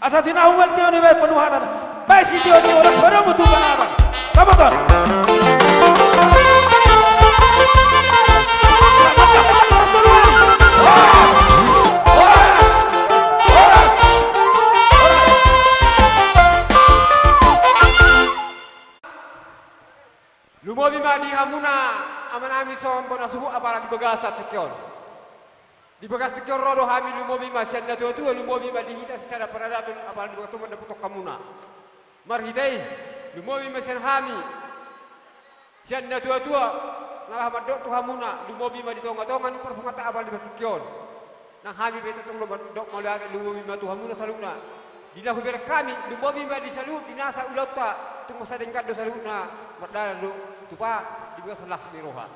Asa tinahungan tiyo ni may penuhatan. Baik si tiyo ni orang baru butuh apa? Kamu kan? Lumobi madi hamuna amanami som bona suhu apalagi begasa tekion. Di begas tekion rodo hami lumobi masih ada tua lumobi madi hita secara peradatun apalagi begas tuh mendapat kamuna. Marhitai lumobi masih hami sianda tua ngalah madok tu hamuna lumobi madi tonga-tongan perfungata apalagi begas tekion. Nang hami beta tong dok malihat lumobi madi hamuna saluna. Dina huber kami lumobi madi salut dinasa ulapta tunggu sadengkat do saluna merdala do tupa dibuat salah miroha.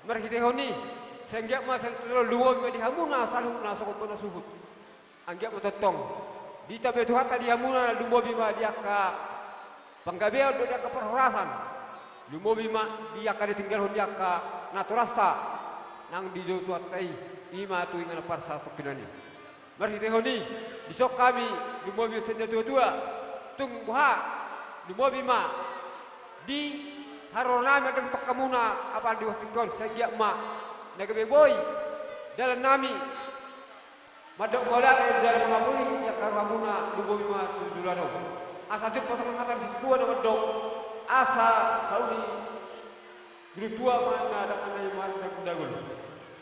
Merhite honi senggak mas luwo di hamuna saluna sokopona suhut. Anggap matotong. Dita betu hatta di hamuna lumo bima dia ka panggabeo do dia ka perhorasan. Lumo bima dia ka ditinggal dia ka naturasta nang di do tuatai ima tu ingana parsa tokinani. Merhite honi besok kami lumo bima senja dua tunggu ha lumo bima di harona madam kamuna apa di wasingkon sagia ma nagabe boy dalam nami madam bola dalam mengabuli ya karamuna dugo ma tudulano asa jep pasangan hatar situ ada madam asa hauli grup tua mana ada mana yang mana dagul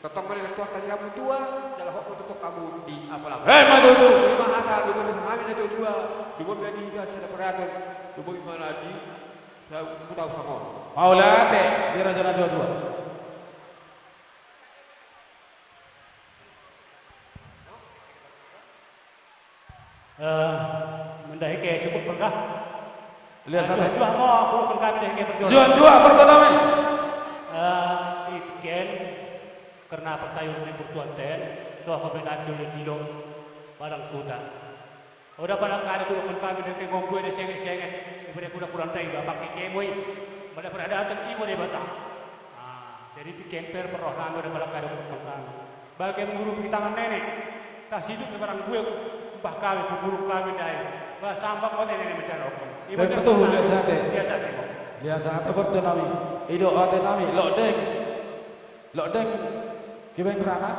totong mana tua tadi kamu tua jalan hok tutup kamu di apalah madu tu lima hata dugo sama kami ada dua dugo jadi gas ada peraton dugo mana di saya tahu sama. Maulate di raja dua. Mendai ke sebut perkah. Lihat sana. Jual mau bukan kami dah ke berjual. Jual pertama. Ikan karena percaya dengan bertuan ten, soal perbedaan dulu kilo barang kuda. Udah pada kali bukan kami dah ke ngomong gue sengit. Ibadah kuda kurang tahu bapak kekemoi, pada peradaban ibu dia batang. Jadi itu kemper perrohan pada pada kado kami. Bagian guru di tangan nenek, kasih hidup barang gue, bah kami guru kami dah. Bah sampak kau nenek macam apa? Betul biasa te. Biasa te. Biasa te bertenami. Hidup ate nami. Lodeng. Kibeng berana.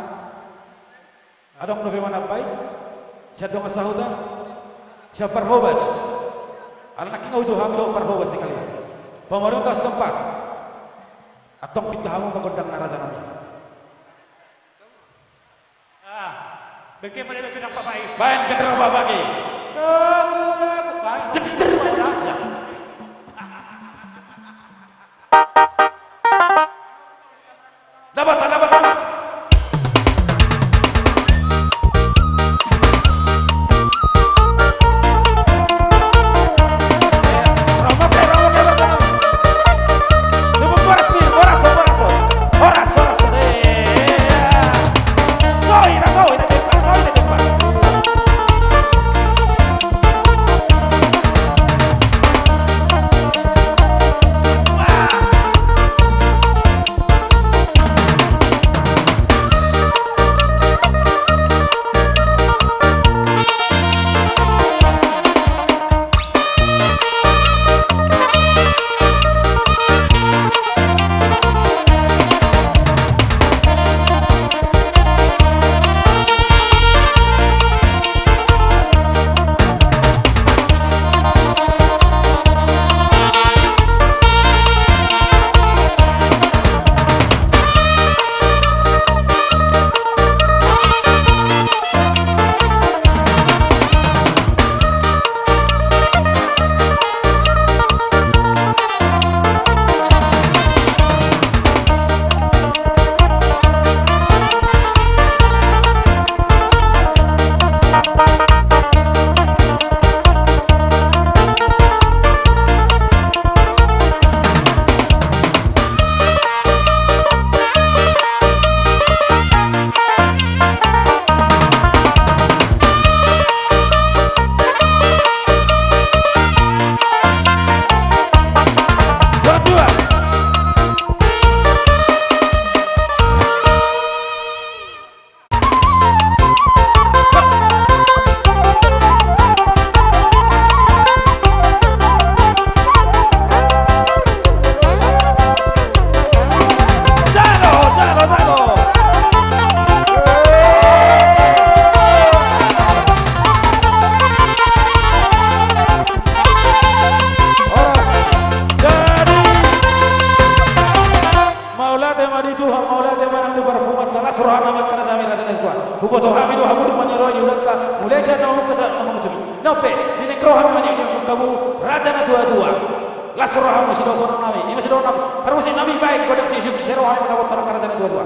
Adong novi mana baik? Siapa dong sahuda? Siapa perhobas? Anak kita itu hamil perhobas sekali. Pemerintah setempat atau kita hamu menggodang naraja nami. Bagaimana kita nampak baik? Baik cenderung babagi. Cenderung. Dapat. nope ni nekroha mani kamu raja na tua lasroha masih dokono nami ini masih dokono harus nabi baik kodek si seroha na botar raja na tua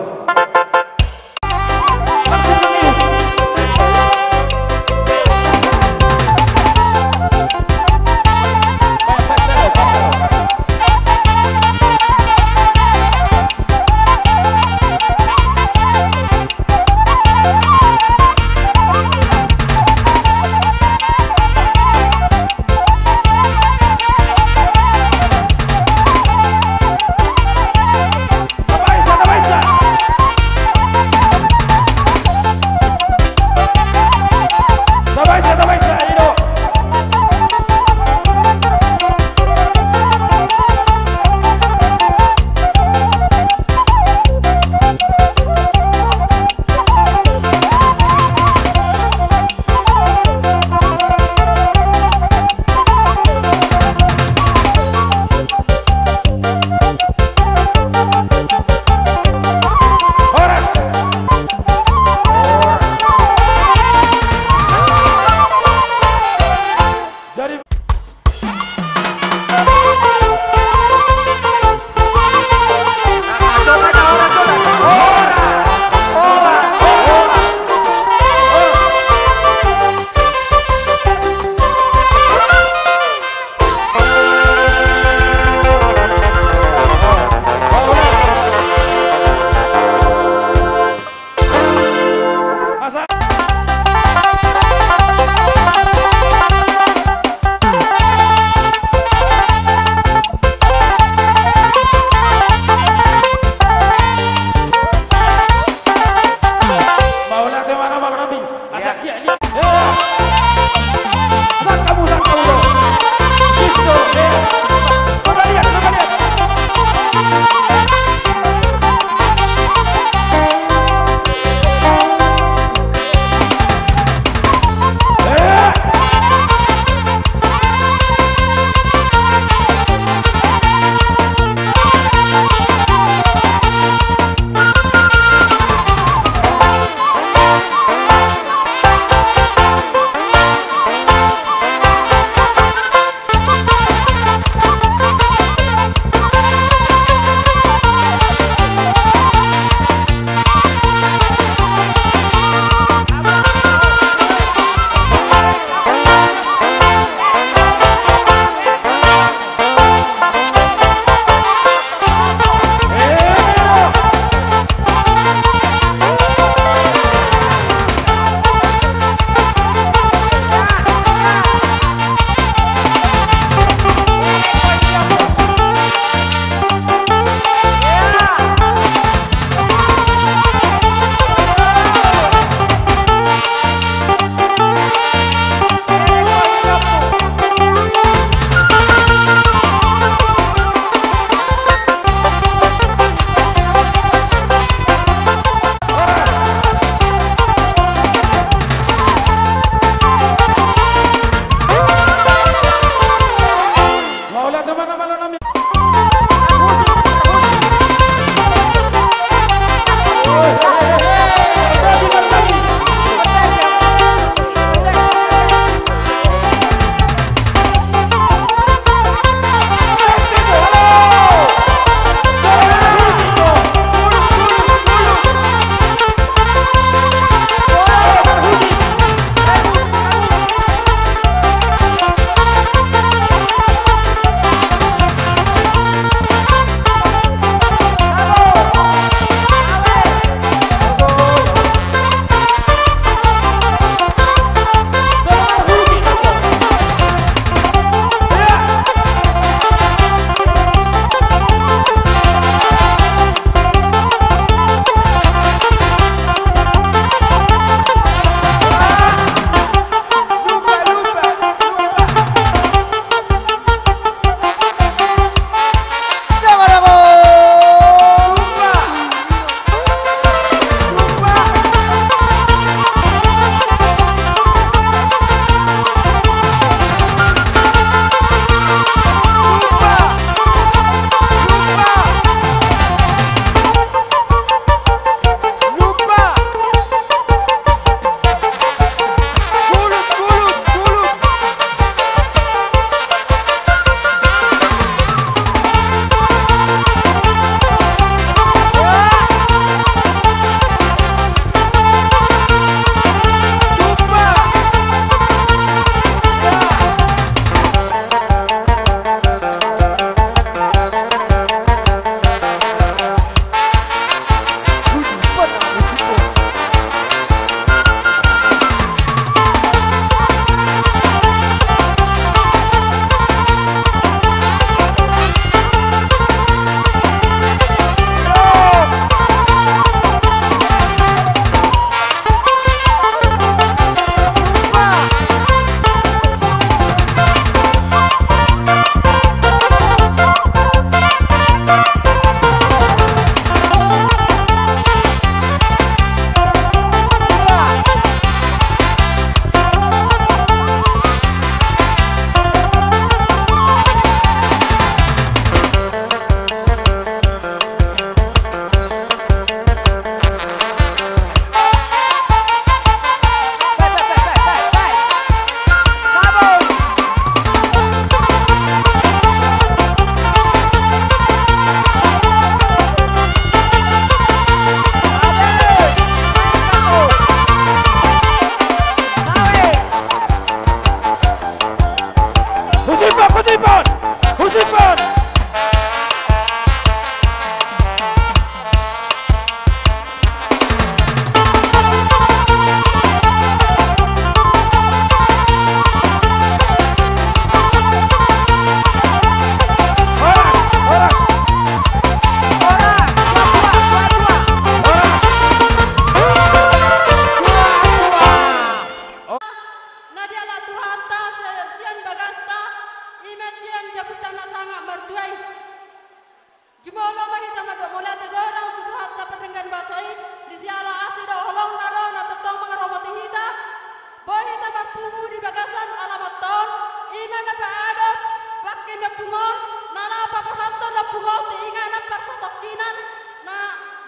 pungoti ingana persatokinan na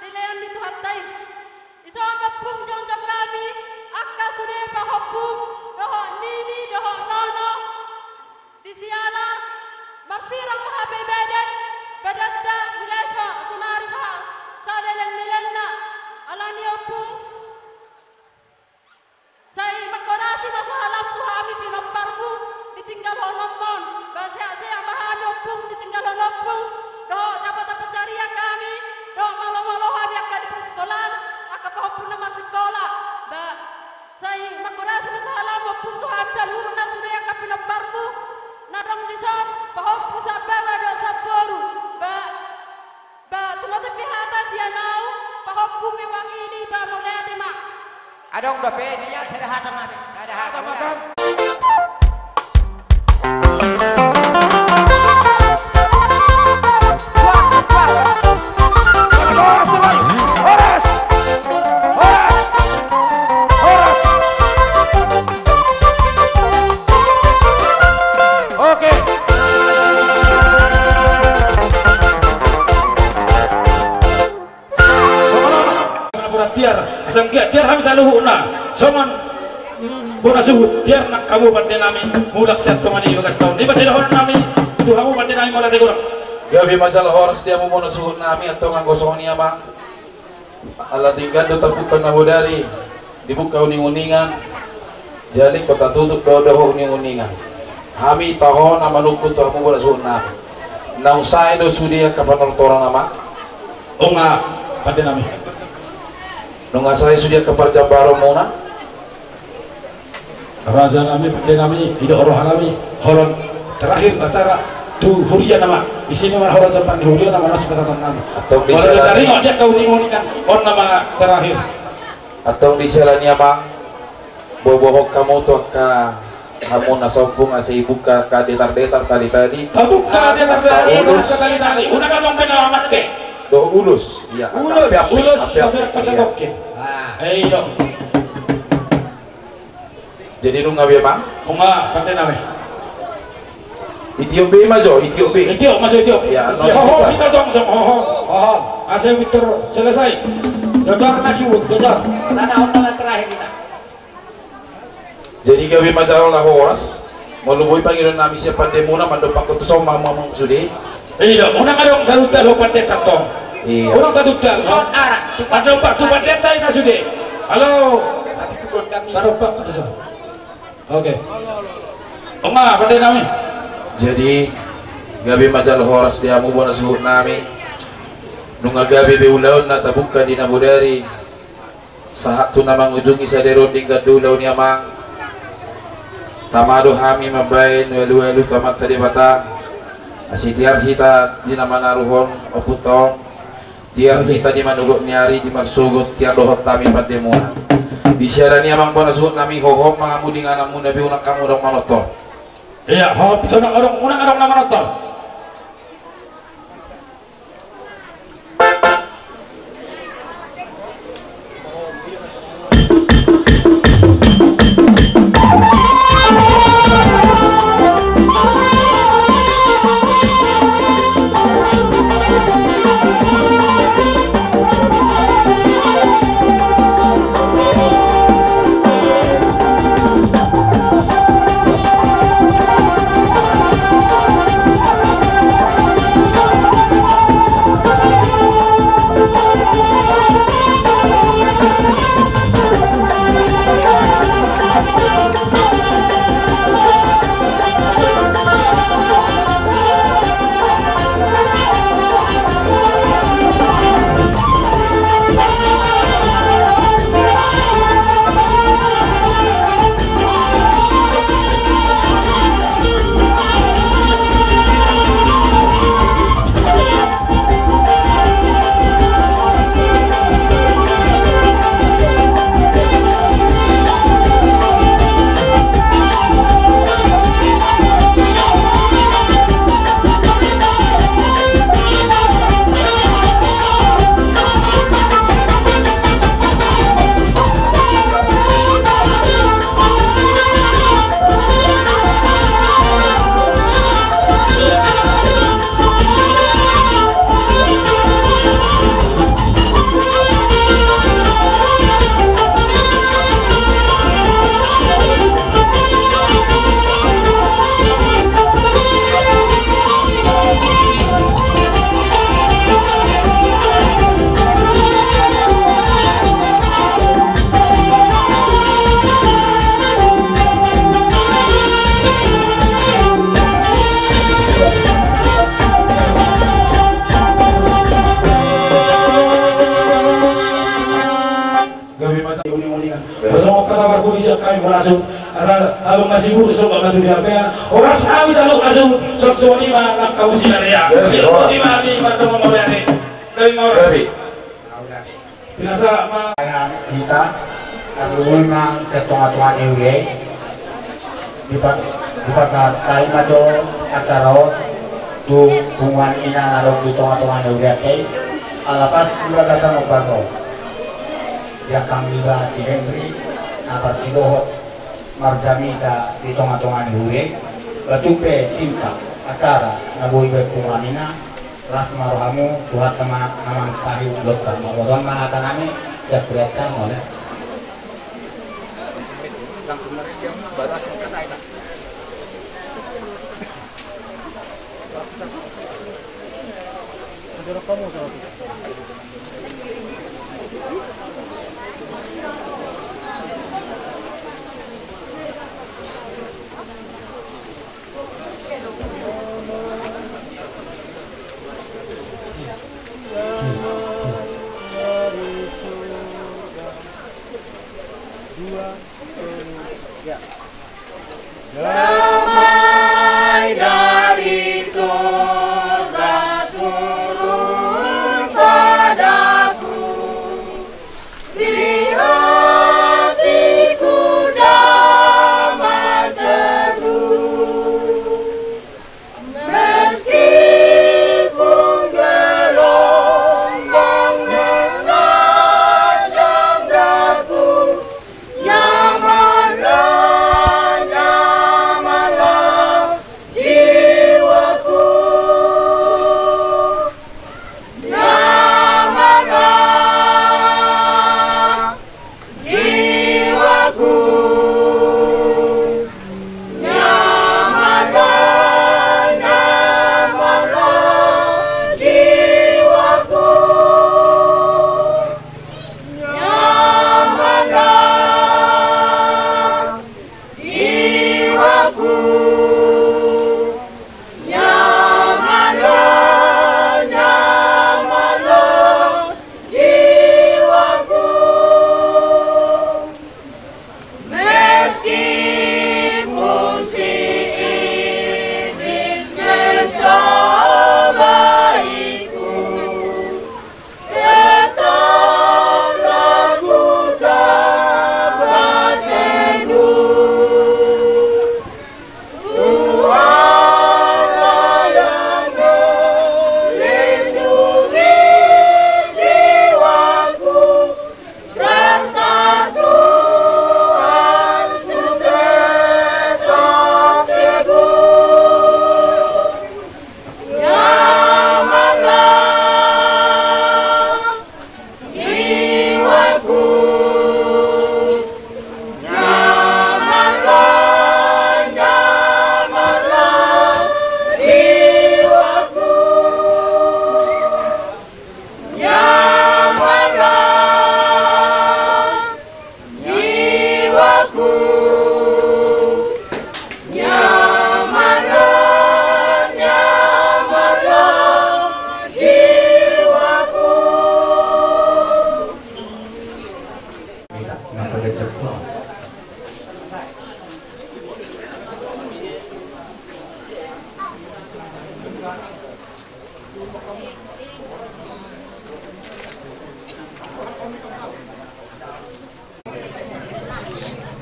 dilean dituhatai. Iso mapung jong kami akka sune pahopung doho nini doho nono disiala marsirang mahabebedan badatta wilasa sunari salelen milenna alani opung sai makonasi masahalam tuhami pinomparbu ditinggal honomon basya mahami opung ditinggal honopung do dapat cariya kami do malo-malo habi akka di persekolahan akka pahopung na sekolah ba sai makonasi masahalam opung tuhami saluna sudah akka pinomparbu narang dison pahopung sababa do saboru ba tumote pihata sianau pahopung mewakili ba mulai mak Adong bape dia ada hata made. Ada hata makan. Oke. Tiar kami selalu una, soman puna suhu tiar nak kamu pandai nami mudak set kemana juga setahun. Di pasir orang nami tu kamu pandai nami malah tegurang. Gabi majalah orang setiap mau suhu nami atau nganggo sohnia mak. Allah tinggal do tapukan nahu dari dibuka uning-uningan. Jadi kota tutup doh uning-uningan. Kami tahu nama nukut tu kamu mau suhu nami. Nau saya do sudia kapan orang nama? Oh nggak pandai nami. Nunga saya sudah ke Parjabaro Mona. Raja nami pandai nami tidak orang nami horon terakhir acara tu huria nama di sini mana horon tempat di huria nama masuk kata nami. Atau di Kalau dari dia kau kan on nama terakhir. Atau di selanya mak bobohok kamu tuh kamu nasompung asih ibu ka detar-detar tadi. Bukan detar-detar tadi. Udah kan dong kenal amat ke. Do ulus, iya. Ulus, kasagokin. Ayo. Jadi lu ngabe bang? Kunga, pandai nami. Ethiopia majo, Ethiopia. Ethiopia. Ya, kita jom. Asal Victor selesai. Jodor masuk, jodor. Nana orang terakhir kita. Jadi gawe majalah lah horas. Maluboi panggilan nami siapa demuna mandopak ko to sama mamang sudi. Iya, unang adong garuda lo pandai katong. Iya. Unang garuda. Sot arah. Mandopak tu pandai tay na sudi. Halo. Mandopak tu so. Oke. Kunga, pandai nami. Jadi gabi majalah horas dia mu bona suhut nami. Nunga gabi beulaun na tabuka di nabudari. Sahat tu namang ujungi sadero tinggal dulau ni amang. Tamado hami mabain welu-welu tamat tadi bata. Asih tiar kita di nama naruhon oputong. Tiar kita di manugok nyari di marsugut tiar dohot tami pademuna. Di syarani amang bona suhut nami hohom mangamudi nganamu nabi unak kamu dong manotor. Iya, ho pito na unang nama nonton. masuk asal abang masih buruk sok batu dia apa orang sekali selalu masuk sok suami mana kau sih ya di mana di mana mau lihat dari mau biasa kita alun nang setengah-tengah ewe di pasar kain majo acara tu bungan ina naruh di tengah-tengah ewe kay alapas dua kasa mau paso dia kamila si Henry apa si Dohot Marjamita di tengah-tengah ewe batupe simka acara nabuhi bungan ina ras marohamu buat teman-teman kayu dokter marohan mangatanami siap beretan oleh langsung mereka balas yang kata ini. Ada kamu sama Damai dari surga turun padaku, di hatiku damai teduh, meskipun gelombang menerjang daku, nyamanlah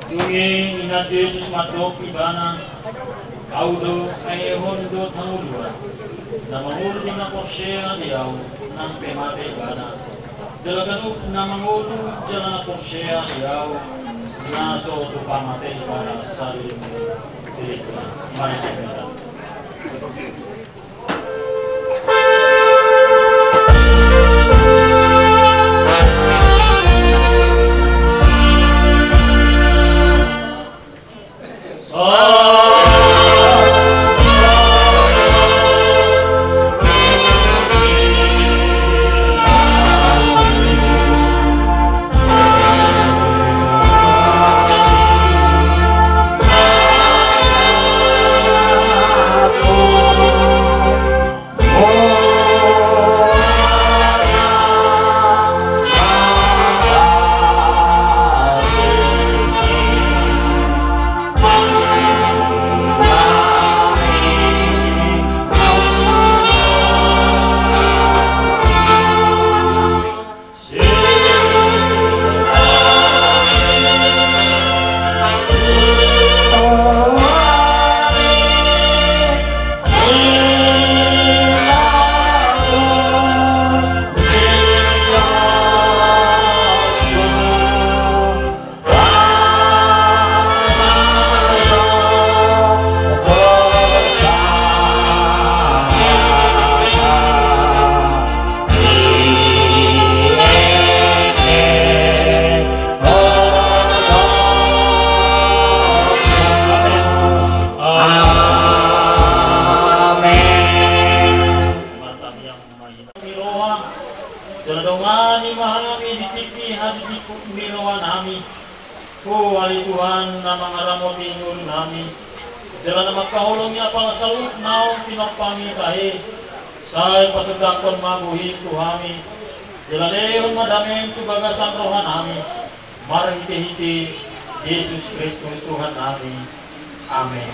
Tungi inat Yesus matok ibana audo ay hondo tangulwa na mangulo na korsya diyaw ng pemate ibana jalaganuk na mangulo jala na korsya diyaw na soto pamate ibana salim dirita maritimita. minuan nami. Ku wali Tuhan na mga ramot inul nami. Dala na magkahulong niya pang salut naong pinagpami kahe. Say pasudakon maguhit Tuhami. Dala leon madamen tu bagasan rohan nami. Marahiti-hiti Yesus Kristus Tuhan nami. Amin.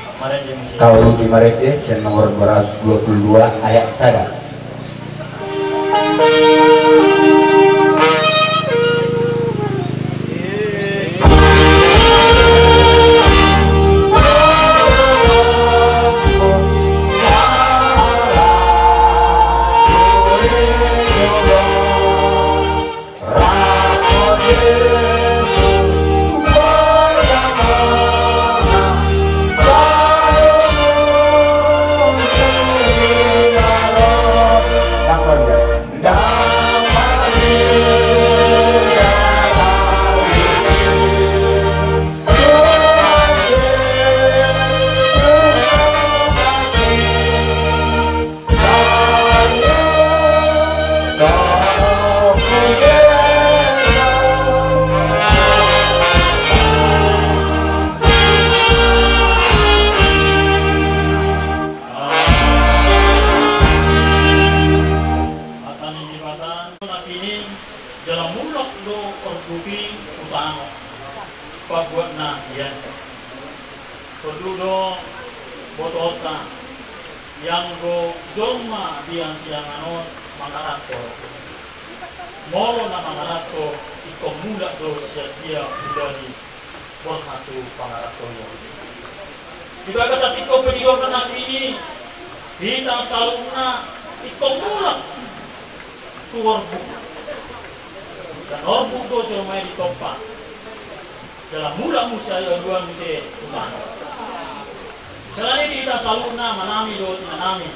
Kaulu di Marete, nomor 222 ayat 1. yang go joma diang sianganon mangarato molo na mangarato iko mula do sia dia budari buat satu pangarato yo dibaga sa iko pedigo kana ini hitang saluna iko mula tuor bu dan orbu do joma di topa dalam mula musa yo dua musa utama. Selain kita saluna manami do manami.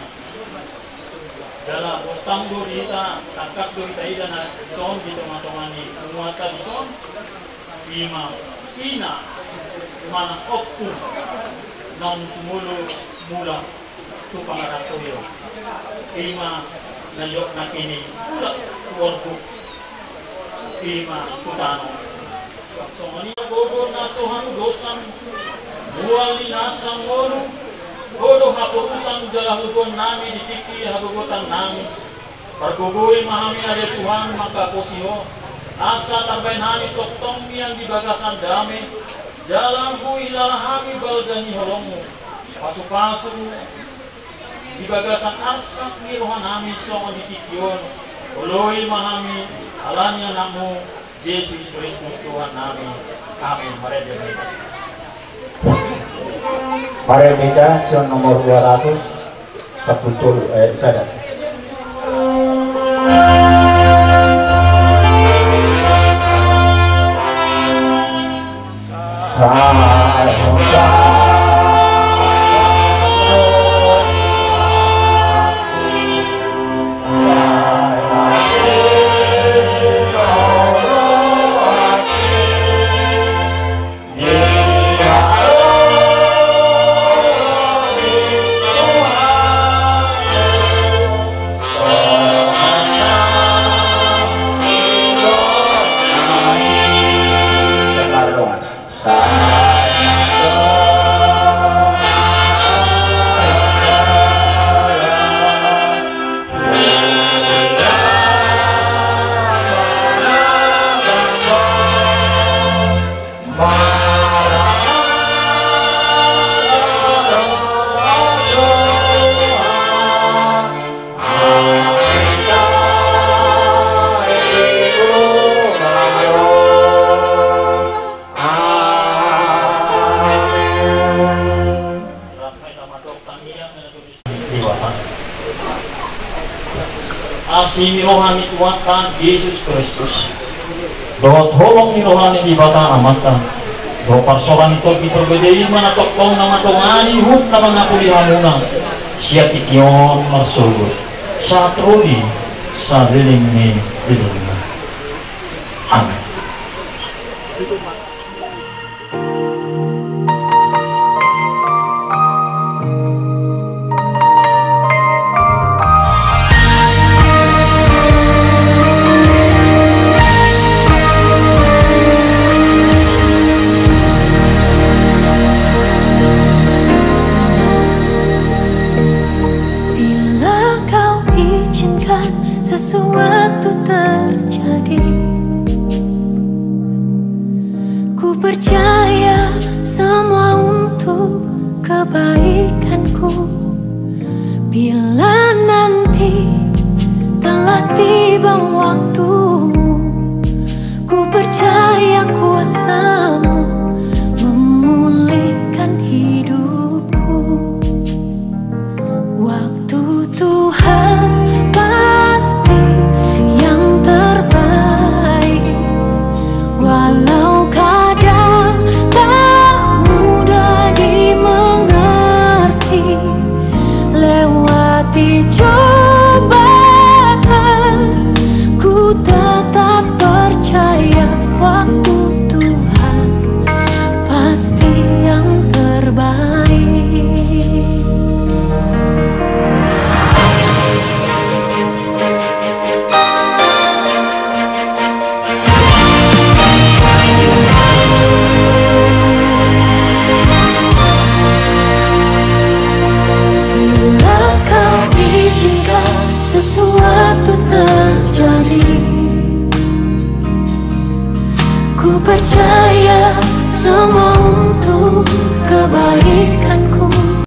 Dalam postang do kita takas do kita ida na son di tomatomani muata di son ima ina mana okku non tumulu mula tu pangaratoyo ima nayok na kini mula tuorku ima kutano songani gogo na sohan dosan buali nasang ngonu godo hapurusan jala hubon nami ditiki habugotan nami pergugui mahami ada Tuhan maka posio asa tambay nami toktong yang di bagasan dami jalan ku ilalahami baldani holongmu pasu-pasu di bagasan arsak ni rohan nami songo ditikion uloi mahami alanya namu Yesus Kristus Tuhan nami amin. Mari kita sion nomor 200 terputul sadar. Asih rohani Tuhan Yesus Kristus doa tolong ni rohani di batang mata doa persoalan itu kita berbeda mana tokong nama tongani huk nama ngapuli hamuna siat ikion marsulut saat rodi saat liling di dunia. Amin. sesuatu terjadi. Ku percaya semua untuk kebaikanku. Bila nanti telah tiba waktumu, ku percaya kuasamu memulihkan hidupku. Waktu Tuhan pasti yang terbaik, walau kadang tak mudah dimengerti. Lewati cobaan, ku tetap percaya waktu Tuhan pasti yang terbaik. Bila kau izinkan sesuatu terjadi, ku percaya